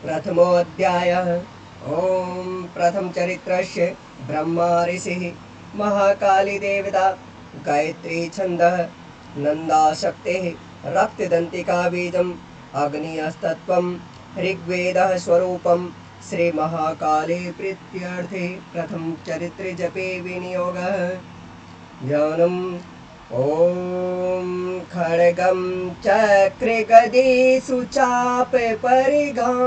प्रथमोऽध्यायः। ॐ प्रथमचरित्रस्य ब्रह्मा ऋषिः, महाकाली देवता, गायत्री छन्दः, नन्दाशक्तिः, रक्तदन्तिका बीजम्, अग्निस्तत्त्वं, ऋग्वेदः स्वरूपं। श्रीमहाकाली प्रीत्यर्थे प्रथमचरित्रजपे विनियोगः। ज्ञानम्। ॐ खड्गं चक्रिगदेषु चापपरिघां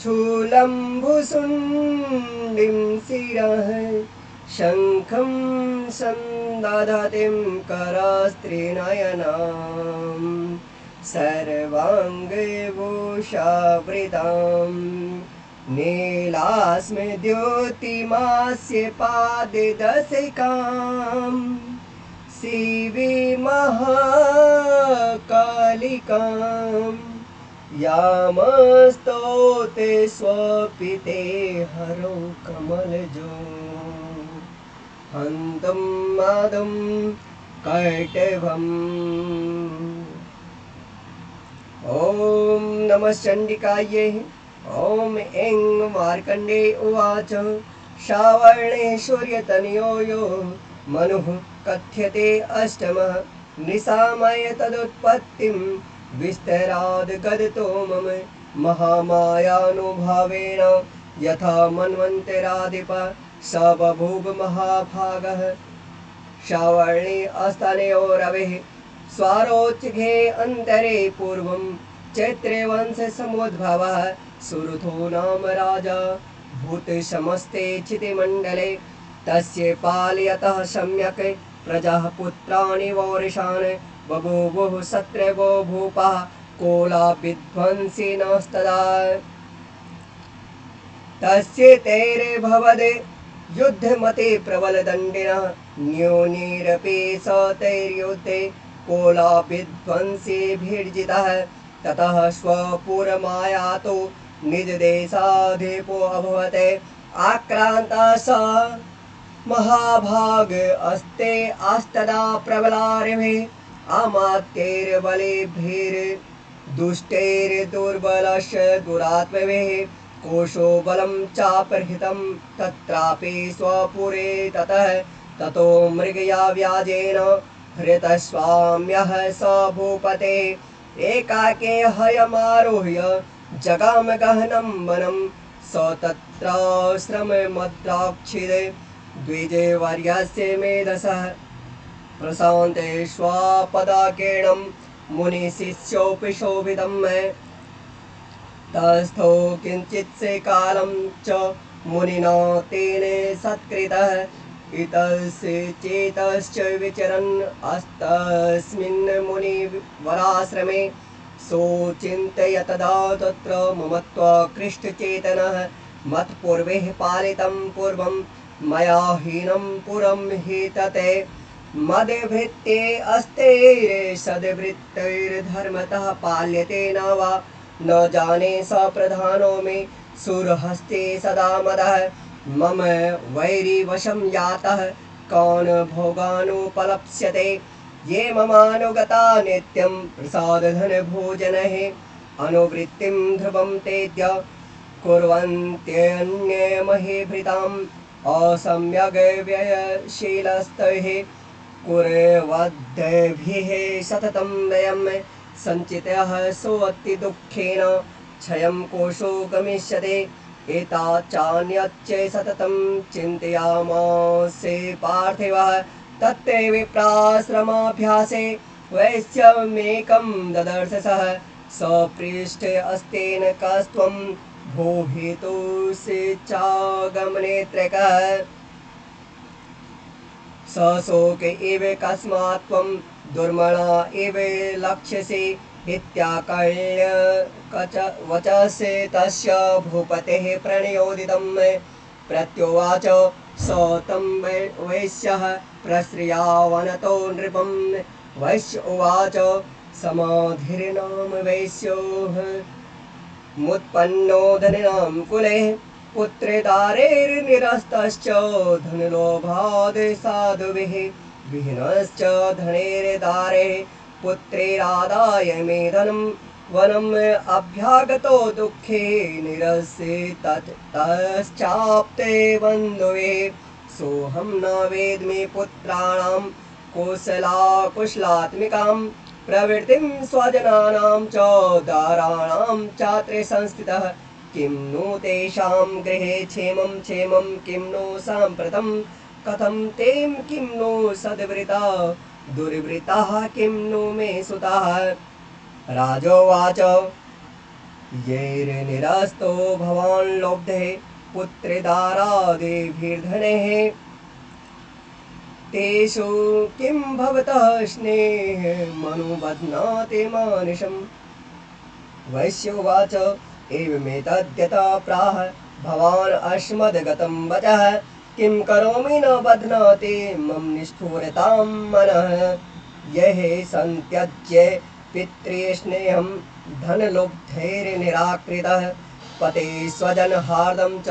शूलं भुसुण्डिं शिरः शङ्खं सन्दधतिं करस्त्रिनयनां सर्वाङ्गे भूषावृतां नीलास्मद्योतिमास्य पाददशिकां शिवे महाकालिकां यामस्तोते स्वपिते हरौ कमलजो हन्तं मादं कैटभम्। ॐ नमः चण्डिकायै। ॐ ऐं मार्कण्डेय उवाच। श्रावणेश्वर्यतनयो यो मनुः कथ्यते अष्टमः निशामय तदुत्पत्तिं विस्तराद्गदतो मम महामायानुभावेन यथा मन्वन्तराधिपः स बभूव महाभागः। श्रावणे अस्तनयोरवेः स्वारोच्चघे अन्तरे पूर्वं चैत्रे वंशसमुद्भवः सुरथो नाम राजा भूतसमस्ते क्षितिमण्डले तस्य पालयतः सम्यक् प्रजाः पुत्राणि वौरिशान् बभूवुः शत्रवो भूपाः कोलाविध्वंसिनस्तदा तस्य तैर्भवद् युद्धमते प्रबलदण्डिनः न्यूनीरपि स तैर्युद्धे कोलाविध्वंसिभिर्जितः ततः स्वपुरमायातो निजदेशाधिपो अभवत् आक्रान्तः स महाभाग अस्ते आस्तदा प्रबलार्भिः अमात्यैर्बलेभिर्दुष्टैर्दुर्बलस्य दुरात्मभिः कोशो बलं चापहृतं तत्रापि स्वपुरे ततो मृगया व्याजेन हृतस्वाम्यः स भूपते एकाके हयमारोह्य जगाम गहनं वनं स तत्राश्रममद्राक्षिरे द्विजवर्यस्य मेधसः प्रशान्ते स्वापदाकेणं मुनिशिष्योऽपि शोभितं तस्थो किञ्चित्से कालं च मुनिना तेन सत्कृतः इतस्य चेतश्च विचरन् अस्तस्मिन् मुनिवराश्रमे सोचिन्तयतदा तत्र ममत्वाकृष्टचेतनः मत्पूर्वैः पालितं पूर्वं मया हीनं पुरं हि तते मदभृत्ये अस्तेर्सद्वृत्तैर्धर्मतः पाल्यते न वा न जाने स प्रधानो मे सुरहस्ते सदा मदः मम वैरिवशं यातः कौन भोगानुपलप्स्यते ये ममानुगता नित्यं प्रसादधनभोजनैः अनुवृत्तिं ध्रुवं तेद्य कुर्वन्त्यन्यमहीभृताम् असम्यग्व्ययशीलस्तैः कुर्वद्भिः सततं व्ययं सञ्चितः सोऽतिदुःखेन क्षयं कोशो गमिष्यते एताच्चान्यच्च सततं चिन्तयामासे पार्थिवः तत्ते विप्राश्रमाभ्यासे वैश्यमेकं ददर्श सः सपृष्ठ अस्तेन कस्त्वं भूहितोऽसि चागमनेत्रकः सशोक इव कस्मात् त्वं दुर्मणा इव लक्ष्यसे इत्याकर्ण्य वचसे तस्य भूपतेः प्रणयोदितं प्रत्युवाच स तं वैश्यः प्रश्रयावनतो नृपं वैश्य उवाच समाधिर्नाम वैश्योः मुत्पन्नो धनिनां कुले पुत्रेदारेर्निरस्तश्च धनलोभाद् साधुभिः विहीनश्च धनेर्दारे पुत्रेरादाय मे धनं वनम् अभ्यागतो दुःखे निरस्य ततश्चाप्ते बन्धुवे सोऽहं न वेद्मि पुत्राणां कुशलात्मिकां प्रवृत्तिं स्वजनानां च दाराणां चात्रे संस्थितः किं नु तेषां गृहे क्षेमं किं नु साम्प्रतं कथं तें किं नु सद्वृता दुर्वृताः किं नु मे सुताः राजोवाच यैर्निरस्तो भवान् लब्धे पुत्रेदारादिभिर्धनैः तेषु किं भवतः स्नेहमनुबध्नाति मानुषम् वैश्योवाच एवमेतद्यथा प्राह भवान् अस्मद्गतं वचः किं करोमि न बध्नाति मम निष्ठुरतां मनः यः सन्त्यज्य पितृस्नेहं धनलुब्धैर्निराकृतः पते स्वजनहार्दं च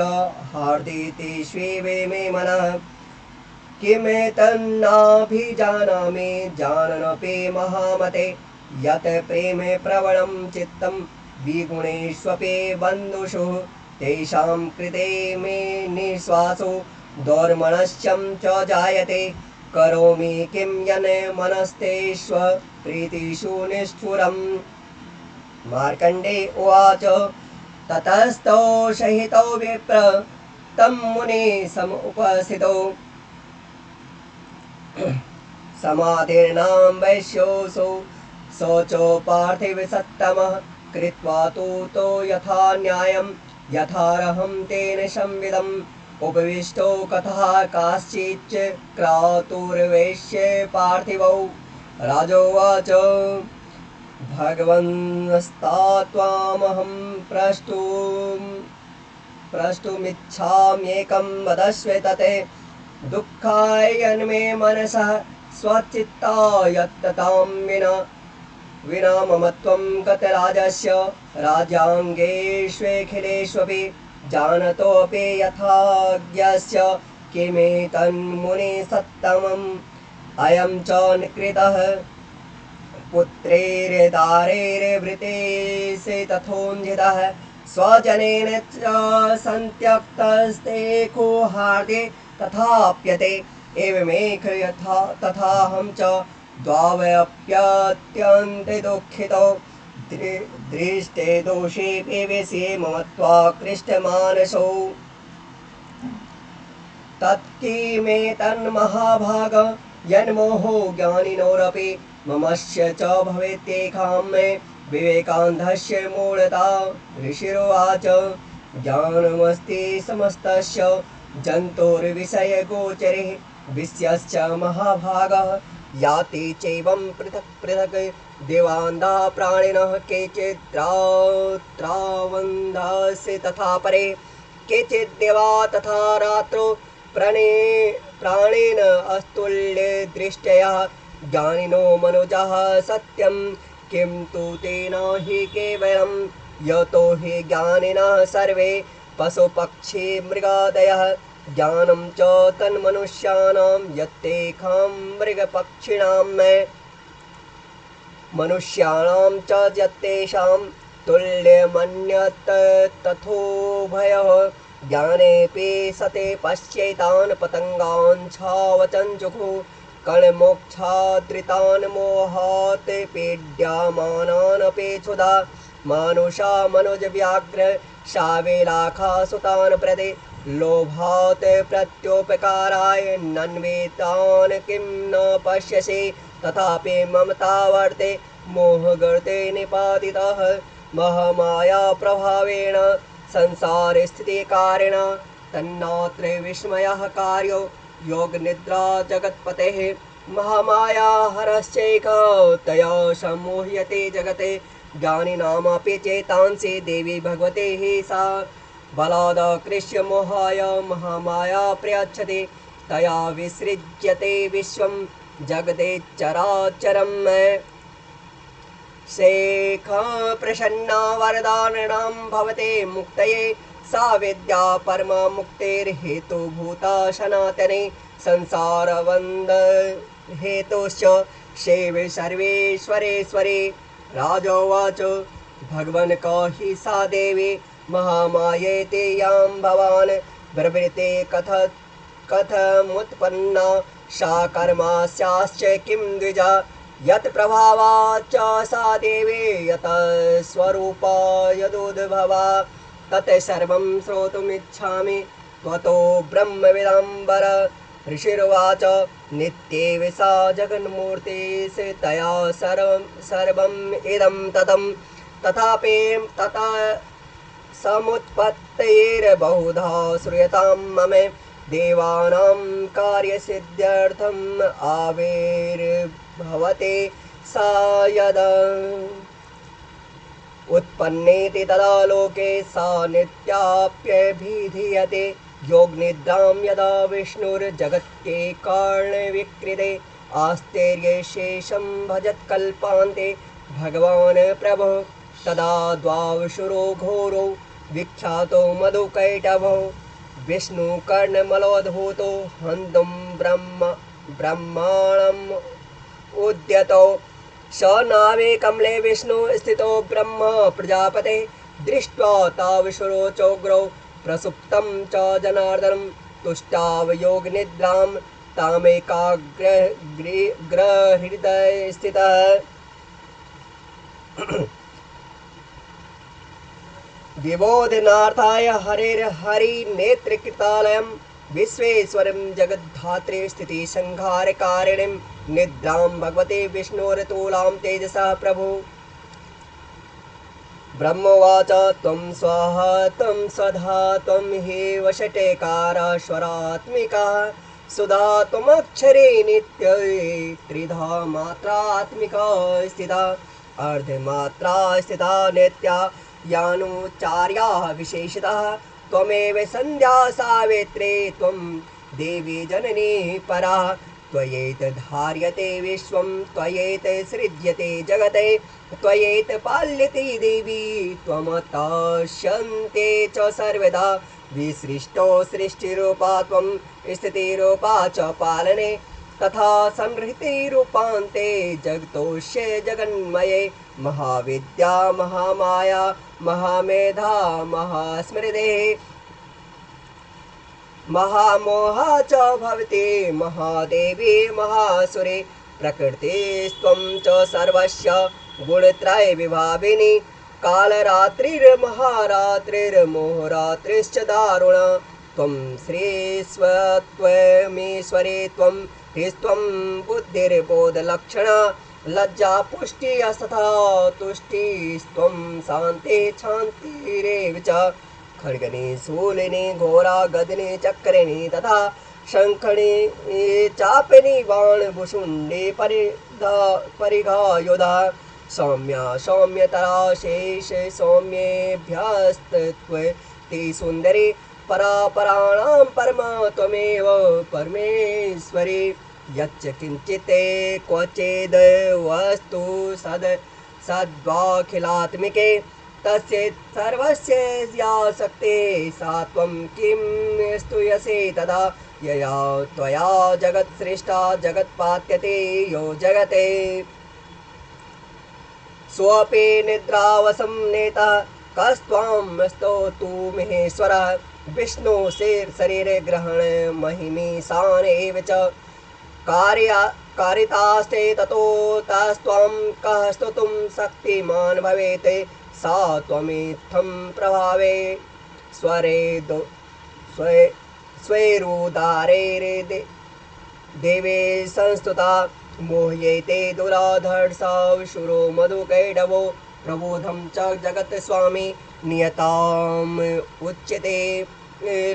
हार्दिते स्वेवे मे मनः किमेतन्नाभिजानामि जाननपि महामते यत् प्रेमे प्रवणं चित्तं विगुणेष्वपि बन्धुषु तेषां कृते मे निःश्वासो दौर्मनश्चं च जायते करोमि किं यन्मनस्तेष्व प्रीतिषु निष्ठुरम् मार्कण्डे उवाच ततस्तौ सहितौ विप्र तं मुने समुपस्थितौ समाधिर्नाम वैश्योऽसौ शौचो पार्थिवसत्तमः कृत्वा तु यथा न्यायं यथार्हं तेन संविदम् उपविष्टो कथः काश्चिच्च क्रातुर्वैश्य पार्थिवौ राजोवाच भगवन्स्तात्वामहं प्रष्टुमिच्छाम्येकं वदस्व तते दुःखाय यन्मे मनसः स्वचित्ता यत्ततां विना ममत्वं गतराजस्य राज्याङ्गेष्वखिलेष्वपि जानतोऽपि यथाज्ञस्य किमेतन्मुनिसत्तमम् अयं च निकृतः पुत्रैर्दारैर्वृते तथोन्धितः स्वजनेन च सन्त्यक्तस्ते को हार्दे तथाप्यते एवमेक यथा तथाहं च द्वावप्यत्यन्ते दुःखितो दृष्टे दोषे पेवेशे ममत्वाकृष्टमानसो तत्किमेतन्महाभाग यन्मोहो ज्ञानिनोरपि ममस्य च भवेत्येकां मे विवेकान्धस्य मूढता ऋषिरुवाच ज्ञानमस्ति समस्तस्य जन्तोर्विषयगोचरे विश्यश्च महाभागः याति चैवं पृथक् पृथक् देवान्धा प्राणिनः केचिद्रात्रावन्धास्य तथा परे केचिद्देवा तथा रात्रौ प्राणेन अस्तुल्यदृष्ट्या ज्ञानिनो मनुजः सत्यं किं तु तेन हि केवलं यतो हि ज्ञानिनः सर्वे पशुपक्षी मृगादयः ज्ञानं च तन्मनुष्याणां यत्तेषां मृगपक्षिणां मनुष्याणां च यत्तेषां तुल्यमन्यत् तथोभयः ज्ञानेऽपि सते पश्येतान् पतङ्गान् छावचञ्चुः कणमोक्षादृतान् मोहात् पीड्यमानानपि क्षुधा मानुषा मनुजव्याघ्र शावेलाखासुतान् प्रदे लोभात् प्रत्युपकाराय नन्वेतान् किं न पश्यसि तथापि ममतावर्ते मोहगर्ते निपातितः महामाया प्रभावेण संसारस्थितिकारेण तन्नात्र विस्मयः कार्यो योगनिद्रा जगत्पतेः महामाया हरश्चैकः तया सम्मोह्यते जगते ज्ञानिनामपि चेतांसि देवी भगवते हि सा बलादकृष्य मोहाय महामाया प्रयच्छति तया विसृज्यते विश्वं जगते चराचरं शेखा प्रसन्ना वरदाननां भवते मुक्तये सा विद्या परमा मुक्तेर्हेतुभूता सनातने संसारवन्द हेतुश्च शैव सर्वेश्वरेश्वरे राजोवाच भगवन् कहि सा देवी महामायेति यां भवान् ब्रवीते कथमुत्पन्ना सा कर्मास्याश्च किं द्विजा यत् प्रभावाच्च सा देवी यत् स्वरूपा यदुद्भवा तत् सर्वं श्रोतुमिच्छामि त्वतो ब्रह्मविदाम्बर ऋषिरुवाच नित्येव सा जगन्मूर्तिः तया सर्वम् इदं ततं तथापि तथा समुत्पत्तेर्बहुधा श्रूयतां मम देवानां कार्यसिद्ध्यर्थम् आविर्भवते सा यदा उत्पन्नेति तदा लोके सा नित्याप्यभिधीयते योगनिद्रां यदा विष्णुर्जगत्ये कर्णविकृते आश्चर्यशेषं भजत्कल्पान्ते भगवान् प्रभो तदा द्वावशुरो घोरो विख्यातो मधुकैटभो विष्णुकर्णमलोद्भूतो हन्तुं ब्रह्माणम् उद्यतो स नावे कमले विष्णु स्थितो ब्रह्म प्रजापते दृष्ट्वा तावशुरो चोग्रौ प्रसुप्तं च जनार्दनं तुष्टाव योगनिद्रां तामेकाग्रहृदये स्थितः विबोधनार्थाय हरिर्हरि नेत्रकृतालयं विश्वेश्वरं जगद्धात्रे स्थिति संहारकारिणीं निद्रां भगवते विष्णोरतुलां तेजसः प्रभु ब्रह्मोवाच त्वं स्वाहा त्वं स्वधा त्वं हि वषटेकाराश्वरात्मिका सुधा त्वमक्षरे नित्ये त्रिधा मात्रात्मिका स्थिता अर्धमात्रा स्थिता नित्या यानुचार्याः विशेषतः त्वमेव संध्या सावित्री त्वं देवी जननी परा त्वयैत धार्यते विश्वं त्वयैत सृज्यते जगते त्वयैत पाल्यते देवी त्वमताश्यन्ते च सर्वदा विसृष्टो सृष्टिरूपा त्वं स्थितिरूपा च पालने तथा संहृतिरूपान्ते जगतोष्ये जगन्मये महाविद्या महामाया महामेधा महास्मृतिः महामोहा च भवति महादेवी महासुरे प्रकृतिस्त्वं च सर्वस्य गुणत्रय विभाविनी कालरात्रिर्महारात्रिर्मोहरात्रिश्च दारुणा त्वं श्रीस्वत्वमीश्वरी त्वं ह्रीस्त्वं बुद्धिर्बोधलक्षणा लज्जा पुष्टिस्तथा तुष्टिस्त्वं शान्तिः शान्तिरेव च खड्गनी शूलिनी घोरा गदिनी चक्रिणी तथा शङ्खनी चापिनी बाणभुषुण्डी परिघायुधा सौम्या सौम्यतरा शेष सौम्येभ्यस्तत्वति सुन्दरी परापराणां परमा त्वमेव परमेश्वरी यच्च किञ्चित् क्वचिद् वस्तु सद्वाखिलात्मिके तस्य सर्वस्य या शक्तिः सा त्वं किं स्तूयसे तदा यया त्वया जगत्सृष्टा जगत्पात्यते यो जगते स्वपि निद्रावसं नेतः कस्त्वां स्तोतु महेश्वरः विष्णु शरीरग्रहण महिमीशान एव च कारितास्ते ततो तस्त्वं कः स्तुतुं शक्तिमान् भवेत् सा त्वमित्थं प्रभावे स्वैरुदारे देवे संस्तुता मोह्येते दुराधर्षाशुरो मधुकैटभो प्रबोधं च जगत् स्वामी नियताम् उच्यते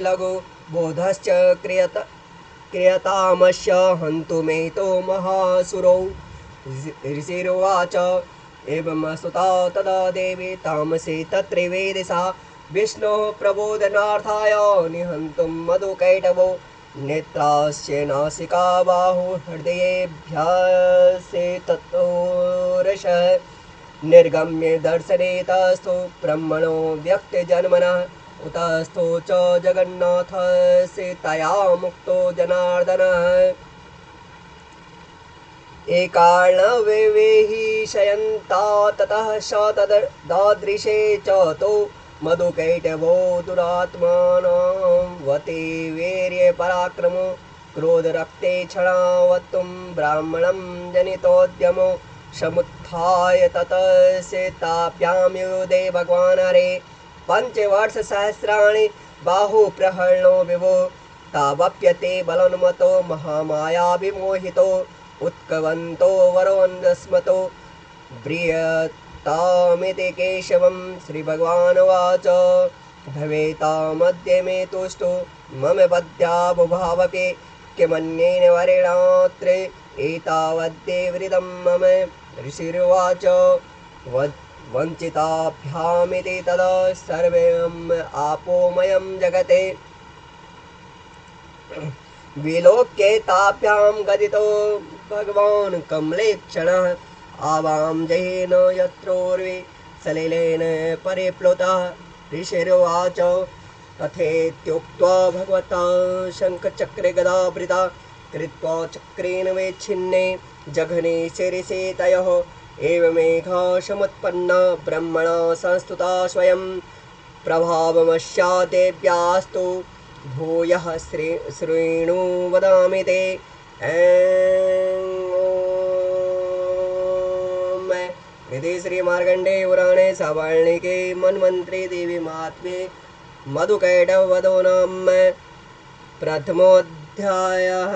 लघु बोधश्च क्रियतामस्य हन्तुमेतो महासुरो ऋषिरुवाच एवमस्तुता तदा देवी तामसे तत्रिवेदिसा विष्णोः प्रबोधनार्थाय निहन्तुं मधुकैटभो नेत्रास्य नासिका बाहु हृदयेभ्यसे ततोरशः निर्गम्य दर्शने तस्थो ब्रह्मणो व्यक्तजन्मनः उतस्थो च जगन्नाथस्य तया मुक्तो जनार्दनः एकार्णवेवेहि शयन्ता ततः स दादृशे च तो मधुकैटभो दुरात्मानां वते वीर्ये पराक्रमो क्रोधरक्ते क्षणावत्तुं ब्राह्मणं जनितोद्यमो समुत्थाय ततः ताभ्यां युधे भगवान् हरे पञ्चवर्षसहस्राणि बाहुप्रहरणो विभो तावप्यते बलोन्मतो महामायाविमोहितो उत्कवन्तो वरोऽन्वस्मतो ब्रियतामिति केशवं श्रीभगवानुवाच भवेतामद्य मे तुष्टो मम पद्याबुभावपि किमन्येन वरेणात्रे एतावद्देवृतं मम ऋषिरुवाच वञ्चिताभ्यामिति तदा सर्वम् आपोमयं जगते विलोक्ये ताभ्यां गदितो भगवान् कमलेक्षणः आवां जयेन यत्रोर्वे सलिलेन परिप्लुतः ऋषिरुवाच तथेत्युक्त्वा भगवता शङ्खचक्रे गदावृता कृत्वा चक्रेण विच्छिन्ने जघने शिरसि तयोः एवमेघा समुत्पन्ना ब्रह्मणा संस्तुता स्वयं प्रभावमस्या देव्यास्तु भूयः श्रेणु वदामि ते इति श्रीमार्कण्डेय पुराणे सवर्णिके मन्वन्तरे देवी महात्म्ये मधुकैटभवधो नाम प्रथमोऽध्यायः।